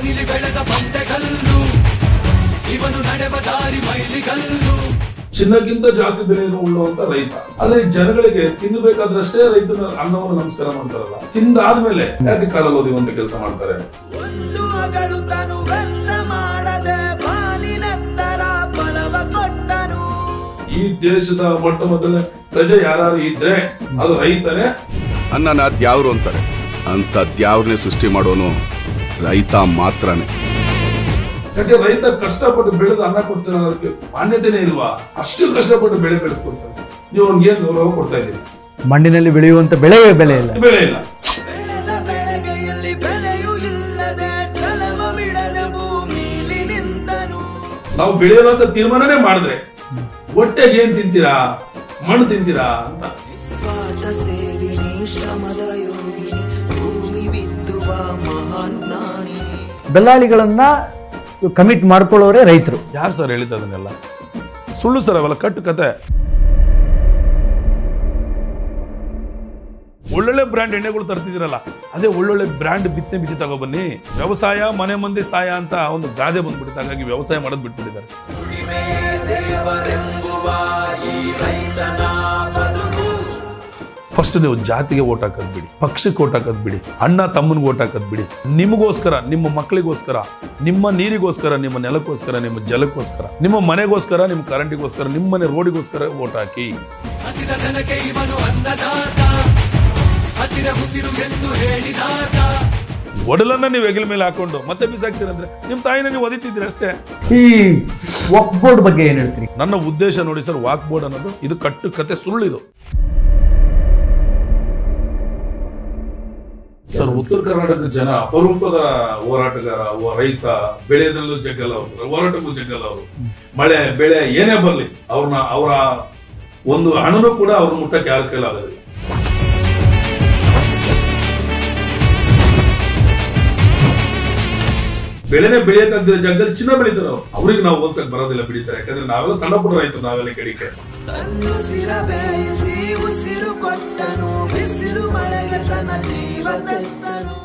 ಬಾನಿಲಿ ಬೆಳೆದ ಬಂಡೆಗಲ್ಲು ಇವನು ನಡೆವ ದಾರಿ ಮೈಲಿಗಲ್ಲು. ಚಿನ್ನಕ್ಕಿಂತ ಜಾಸ್ತಿ ಬೆಲೆಯನ್ನು ಉಳ್ಳುವಂತ ರೈತ. ಆದ್ರೆ ಈ ಜನಗಳಿಗೆ ತಿನ್ನಬೇಕಾದ್ರಷ್ಟೇ ರೈತನ ಅನ್ನವನ್ನು ನಮಸ್ಕಾರ ಮಾಡ್ತಾರಲ್ಲ, ತಿಂದಾದ್ಮೇಲೆ ಯಾಕೆ ಕಾಲಲ್ಲಿ ಓದಿವಂತ ಕೆಲಸ ಮಾಡ್ತಾರೆ. ಒಂದು ಅಗಳು ತಾನು ವ್ಯರ್ಥ ಮಾಡದೆ ಬಾನಿನೆತ್ತರ ಫಲವ ಕೊಟ್ಟನು. ಈ ದೇಶದ ಮೊಟ್ಟ ಮೊದಲನೇ ಪ್ರಜೆ ಯಾರು ಇದ್ರೆ ಅದು ರೈತನೇ. ಅನ್ನನ ದ್ಯಾವ್ರು ಅಂತಾರೆ, ಅಂತ ದ್ಯಾವ್ರನ್ನೇ ಸೃಷ್ಟಿ ಮಾಡೋನು ರೈತ ಮಾತ್ರನೇ. ಯಾಕೆ ರೈತ ಕಷ್ಟಪಟ್ಟು ಬೆಳೆದು ಅನ್ನ ಕೊಡ್ತಾರೆ ಅನ್ನೋದಕ್ಕೆ ಮಾನ್ಯತೆನೇ ಇಲ್ವಾ? ಅಷ್ಟು ಕಷ್ಟಪಟ್ಟು ಬೆಳೆ ಬೆಳೆದು ಕೊಡ್ತಾರೆ, ನೀವು ಅವ್ನಿಗೆ ಏನ್ ಗೌರವ ಕೊಡ್ತಾ ಇದ್ದೀರಿ? ಮಣ್ಣಿನಲ್ಲಿ ಬೆಳೆಯುವಂತ ಬೆಳೆಯೇ ಬೆಲೆ ಇಲ್ಲ. ಬೆಳೆ ಇಲ್ಲ. ಬೆಳೆದ ಬೆಳೆಗೆಯಲ್ಲಿ ಬೆಲೆಯೂ ಇಲ್ಲದೆ ಛಲವ ಬಿಡದೆ ಭೂಮಿಲಿ ನಿಂತನು. ನಾವು ಬೆಳೆಯಲ್ಲ ಅಂತ ತೀರ್ಮಾನನೇ ಮಾಡಿದ್ರೆ ಹೊಟ್ಟೆಗೆ ಏನ್ ತಿಂತೀರಾ, ಮಣ್ಣು ತಿಂತೀರಾ ಅಂತ. ನಿಸ್ವಾರ್ಥ ಸೇವಿನಿ ಶ್ರಮದ ಯೋಗಿನಿ ಭೂಮಿ ಬಿತ್ತುವ ಮಹಾನ್ ಜ್ಞಾನಿನಿ. ದಲ್ಲಾಳಿಗಳನ್ನ ಕಮಿಟ್ ಮಾಡ್ಕೊಳ್ಳೋರೆ ರೈತರು. ಯಾರು ಸರ್ ಹೇಳಿದ ಅದನ್ನೆಲ್ಲ? ಸುಳ್ಳು ಸರ್ ಅವೆಲ್ಲ, ಕಟ್ಟು ಕತೆ. ಒಳ್ಳೊಳ್ಳೆ ಬ್ರ್ಯಾಂಡ್ ಎಣ್ಣೆಗಳು ತರ್ತಿದಿರಲ್ಲ, ಅದೇ ಒಳ್ಳೊಳ್ಳೆ ಬ್ರ್ಯಾಂಡ್ ಬಿತ್ತನೆ ಬೀಜ ತಗೊಬನ್ನಿ. ವ್ಯವಸಾಯ ಮನೆ ಮಂದಿ ಸಾಯ ಅಂತ ಒಂದು ಗಾದೆ ಬಂದ್ಬಿಡುತ್ತೆ, ಹಾಗಾಗಿ ವ್ಯವಸಾಯ ಮಾಡೋದು ಬಿಟ್ಬಿಟ್ಟಿದ್ದಾರೆ. ಫಸ್ಟ್ ನೀವು ಜಾತಿಗೆ ಓಟ್ ಹಾಕೋದ್ ಬಿಡಿ, ಪಕ್ಷಕ್ಕೆ ಓಟ್ ಹಾಕೋದ್ ಬಿಡಿ, ಅಣ್ಣ ತಮ್ಮನಿಗೆ ಓಟ್ ಹಾಕೋದ್ ಬಿಡಿ. ನಿಮಗೋಸ್ಕರ, ನಿಮ್ಮ ಮಕ್ಕಳಿಗೋಸ್ಕರ, ನಿಮ್ಮ ನೀರಿಗೋಸ್ಕರ, ನಿಮ್ಮ ನೆಲಕ್ಕೋಸ್ಕರ, ನಿಮ್ಮ ಜಲಕ್ಕೋಸ್ಕರ, ನಿಮ್ಮ ಮನೆಗೋಸ್ಕರ, ನಿಮ್ಮ ಕರೆಂಟಿಗೋಸ್ಕರ, ನಿಮ್ಮನೆ ರೋಡಿಗೋಸ್ಕರ ಓಟ್ ಹಾಕಿ. ಹಸಿರ ಜನಕ್ಕೆ ಇವನು ಅನ್ನದಾತ, ಹಸಿರ ಉಸಿರು ಎಂದು ಹೇಳಿದಾತ. ಒಡಲನ್ನ ನೀವು ಹೆಗಲ ಮೇಲೆ ಹಾಕೊಂಡು ಮತ್ತೆ ಬಿಸಾಕ್ತೀರಂದ್ರೆ ನಿಮ್ಮ ತಾಯಿನ ನೀವು ಒದಿತಿದ್ದೀರಿ ಅಷ್ಟೇ. ಈ ವಕ್ಫ್ ಬೋರ್ಡ್ ಬಗ್ಗೆ ಏನ್ ಹೇಳ್ತೀರಿ? ನನ್ನ ಉದ್ದೇಶ ನೋಡಿ ಸರ್, ವಾಕ್ ಬೋರ್ಡ್ ಅನ್ನೋದು ಇದು ಕಟ್ಟು ಕತೆ, ಸುಳ್ಳಿದು ಸರ್. ಉತ್ತರ ಕರ್ನಾಟಕದ ಜನ ಅಪರೂಪದ ಹೋರಾಟಗಾರ, ರೈತ. ಬೆಳೆಯದಲ್ಲೂ ಜಗ್ಗಲ್ಲ ಅವರು, ಹೋರಾಟಕ್ಕೂ ಜಗ್ಗಲ್ಲ ಅವರು. ಮಳೆ ಬೆಳೆ ಏನೇ ಬರ್ಲಿ ಅವರ ಒಂದು ಹಣನೂ ಕೂಡ ಅವ್ರ ಮುಟ್ಟಕ್ಕೆ ಯಾರ ಕೈಲಾಗೋದಿಲ್ಲ. ಬೆಳೆನೇ ಬೆಳೆಯಕ್ಕಾಗದ ಜಾಗದಲ್ಲಿ ಚಿನ್ನ ಬೆಳೀತಾರೆ ಅವ್ರು. ಅವ್ರಿಗೆ ನಾವು ಓದ್ಸಕ್ ಬರೋದಿಲ್ಲ ಬಿಡಿ ಸರ್, ಯಾಕಂದ್ರೆ ನಾವೆಲ್ಲ ಸಣ್ಣ ಪುಟ್ಟ ರೈತರು, ನಾವೆಲ್ಲ ಕಡಿಕೆ. ತನ್ನುಸಿರ ಬೇಯಿಸಿ ಉಸಿರು ಕೊಟ್ಟನು, ಬಿಸಿಲು ಮಳೆಗೆ ತನ್ನ ಜೀವ ತೆತ್ತನು.